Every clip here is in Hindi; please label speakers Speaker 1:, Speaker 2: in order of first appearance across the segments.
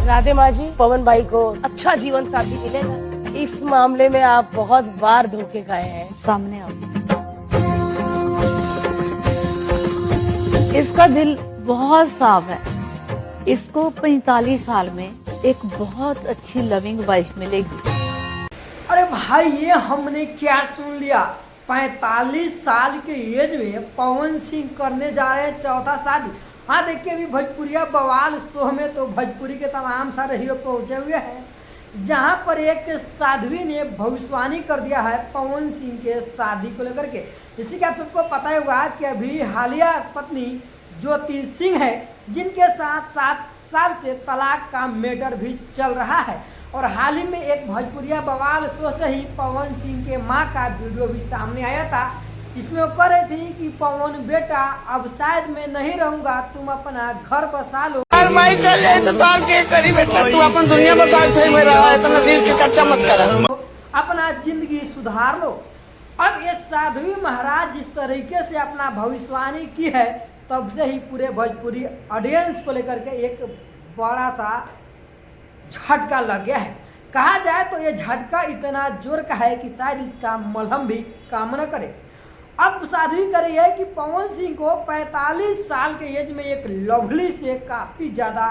Speaker 1: राधे माँ जी, पवन भाई को अच्छा जीवन साथी मिलेगा। इस मामले में आप बहुत बार धोखे खाए हैं।
Speaker 2: सामने आओ। इसका दिल बहुत साफ है। इसको 45 साल में एक बहुत अच्छी लविंग वाइफ मिलेगी।
Speaker 3: अरे भाई, ये हमने क्या सुन लिया। 45 साल के एज में पवन सिंह करने जा रहे हैं चौथा शादी। हाँ देखिए, अभी भोजपुरिया बवाल शो में तो भोजपुरी के तमाम सारे हीरो पहुंचे हुए हैं, जहां पर एक साध्वी ने भविष्यवाणी कर दिया है पवन सिंह के शादी को लेकर के। इसी का आप सबको पता होगा कि अभी हालिया पत्नी ज्योति सिंह है, जिनके साथ 7 साल से तलाक का मैटर भी चल रहा है। और हाल ही में एक भोजपुरिया बवाल शो से ही पवन सिंह के मां का वीडियो भी सामने आया था। इसमें वो कह रही थी कि पवन बेटा, अब शायद मैं नहीं रहूंगा, तुम अपना घर बसा लो। अपना जिंदगी सुधार लो। अब ये साध्वी महाराज जिस तरीके से अपना भविष्यवाणी की है, तब से ही पूरे भोजपुरी ऑडियंस को लेकर के एक बड़ा सा झटका लग गया है। कहा जाए तो ये झटका इतना जोर का है कि शायद इसका मलहम भी काम न करे। अब साध्वी कर रही है कि पवन सिंह को 45 साल के एज में एक लवली से काफी ज्यादा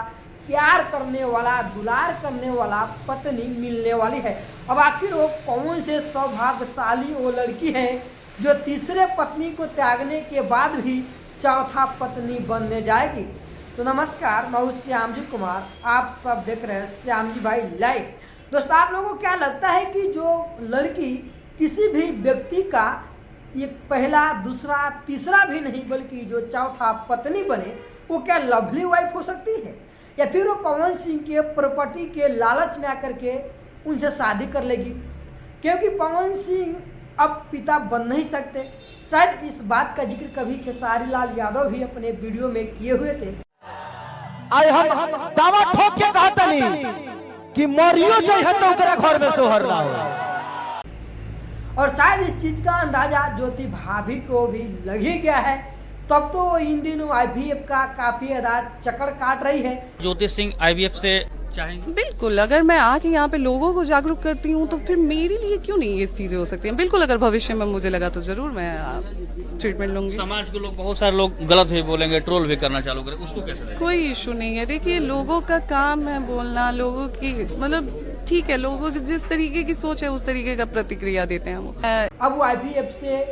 Speaker 3: प्यार करने वाला, दुलार करने वाला पत्नी मिलने वाली है। अब आखिर वो पवन से सौभाग्यशाली वो लड़की है जो तीसरे पत्नी को त्यागने के बाद भी चौथा पत्नी बनने जाएगी। तो नमस्कार, मैं हूं श्याम जी कुमार, आप सब देख रहे हैं श्याम जी भाई लाइव। दोस्तों, आप लोगों को क्या लगता है कि जो लड़की किसी भी व्यक्ति का ये पहला, दूसरा, तीसरा भी नहीं बल्कि जो चौथा पत्नी बने, वो क्या लवली वाइफ हो सकती है? या फिर वो पवन सिंह के प्रॉपर्टी के लालच में आकर के उनसे शादी कर लेगी? क्योंकि पवन सिंह अब पिता बन नहीं सकते। शायद इस बात का जिक्र कभी खेसारी लाल यादव भी अपने वीडियो में किए हुए थे।
Speaker 4: आई हम दावा ठोक के कहता नहीं कि मरियो जो है तो ओकरा घर में सोहर ना हो।
Speaker 3: और शायद इस चीज का अंदाजा ज्योति भाभी को भी लग ही गया है। तब तो वो इन दिनों IVF का काफी चक्कर काट रही है।
Speaker 5: ज्योति सिंह IVF से चाहेंगे?
Speaker 6: बिल्कुल, अगर मैं आके यहाँ पे लोगों को जागरूक करती हूँ तो फिर मेरे लिए क्यों नहीं ये चीजें हो सकती हैं। बिल्कुल, अगर भविष्य में मुझे लगा तो जरूर मैं ट्रीटमेंट लूंगी।
Speaker 5: समाज के लोग, बहुत सारे लोग गलत भी बोलेंगे, ट्रोल भी करना चालू करें, उसको कैसे देखें?
Speaker 6: कोई इशू नहीं है। देखिए, लोगों का काम है बोलना, लोगों की मतलब ठीक है, लोगों की जिस तरीके की सोच है उस तरीके का प्रतिक्रिया देते हैं वो।
Speaker 3: अब वो IVF से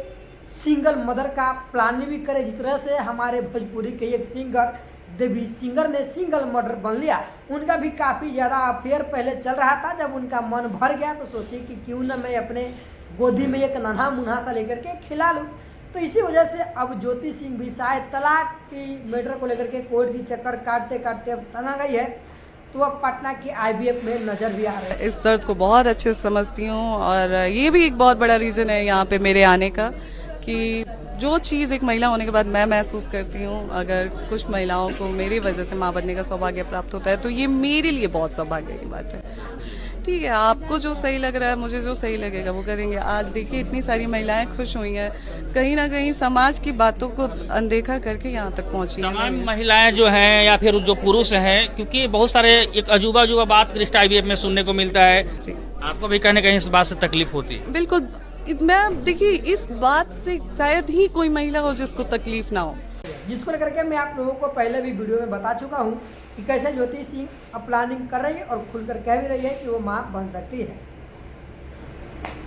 Speaker 3: सिंगल मदर का प्लान भी करे, जिस तरह से हमारे भोजपुरी के एक सिंगर देवी सिंगर ने सिंगल मदर बन लिया। उनका भी काफी ज्यादा अफेयर पहले चल रहा था। जब उनका मन भर गया तो सोची कि क्यों न मैं अपने गोदी में एक नन्हा मुन्हा सा लेकर के खिला लूं। तो इसी वजह से अब ज्योति सिंह भी शायद तलाक की मैटर को लेकर के कोर्ट की चक्कर काटते काटते अब तना गई है, तो अब पटना की IVF में नजर भी आ रहा है।
Speaker 6: इस दर्द को बहुत अच्छे से समझती हूँ और ये भी एक बहुत बड़ा रीजन है यहाँ पे मेरे आने का, कि जो चीज एक महिला होने के बाद मैं महसूस करती हूँ, अगर कुछ महिलाओं को मेरी वजह से माँ बनने का सौभाग्य प्राप्त होता है तो ये मेरे लिए बहुत सौभाग्य की बात है। ठीक है, आपको जो सही लग रहा है, मुझे जो सही लगेगा वो करेंगे। आज देखिए, इतनी सारी महिलाएं खुश हुई हैं, कहीं ना कहीं समाज की बातों को अनदेखा करके यहाँ तक पहुँची हैं।
Speaker 5: तमाम महिलाएं जो हैं या फिर जो पुरुष हैं, क्योंकि बहुत सारे एक अजूबा बात रिश्ता IVF में सुनने को मिलता है। आपको भी कहीं ना कहीं इस बात से तकलीफ होती है?
Speaker 6: बिल्कुल। मैं देखिए, इस बात से शायद ही कोई महिला हो जिसको तकलीफ ना हो,
Speaker 3: जिसको लेकर के मैं आप लोगों को पहले भी वीडियो में बता चुका हूँ कि कैसे ज्योति सिंह अब प्लानिंग कर रही है और खुलकर कह भी रही है कि वो मां बन सकती है।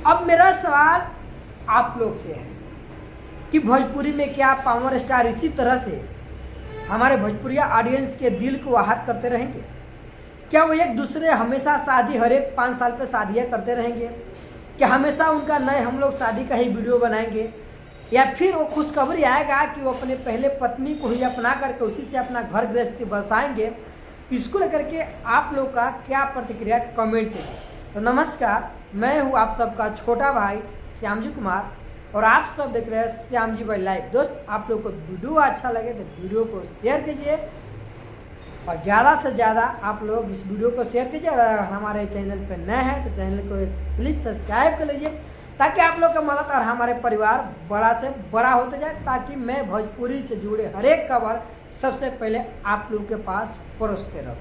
Speaker 3: अब मेरा सवाल आप लोग से है कि भोजपुरी में क्या पावर स्टार इसी तरह से हमारे भोजपुरिया ऑडियंस के दिल को आहत करते रहेंगे? क्या वो एक दूसरे हमेशा शादी, हर एक 5 साल पे शादियाँ करते रहेंगे? क्या हमेशा उनका नए हम लोग शादी का ही वीडियो बनाएंगे? या फिर वो खुशखबरी आएगा कि वो अपने पहले पत्नी को ही अपना करके उसी से अपना घर गृहस्थी बसाएंगे? इसको लेकर के आप लोग का क्या प्रतिक्रिया, कमेंट करें। तो नमस्कार, मैं हूँ आप सबका छोटा भाई श्याम जी कुमार और आप सब देख रहे हैं श्याम जी भाई लाइव। दोस्त, आप लोग को वीडियो अच्छा लगे तो वीडियो को शेयर कीजिए और ज़्यादा से ज़्यादा आप लोग इस वीडियो को शेयर कीजिए। और अगर हमारे चैनल पर नए हैं तो चैनल को प्लीज़ सब्सक्राइब कर लीजिए, ताकि आप लोग का मदद और हमारे परिवार बड़ा से बड़ा होते जाए, ताकि मैं भोजपुरी से जुड़े हर एक खबर सबसे पहले आप लोगों के पास परोसते रहूं।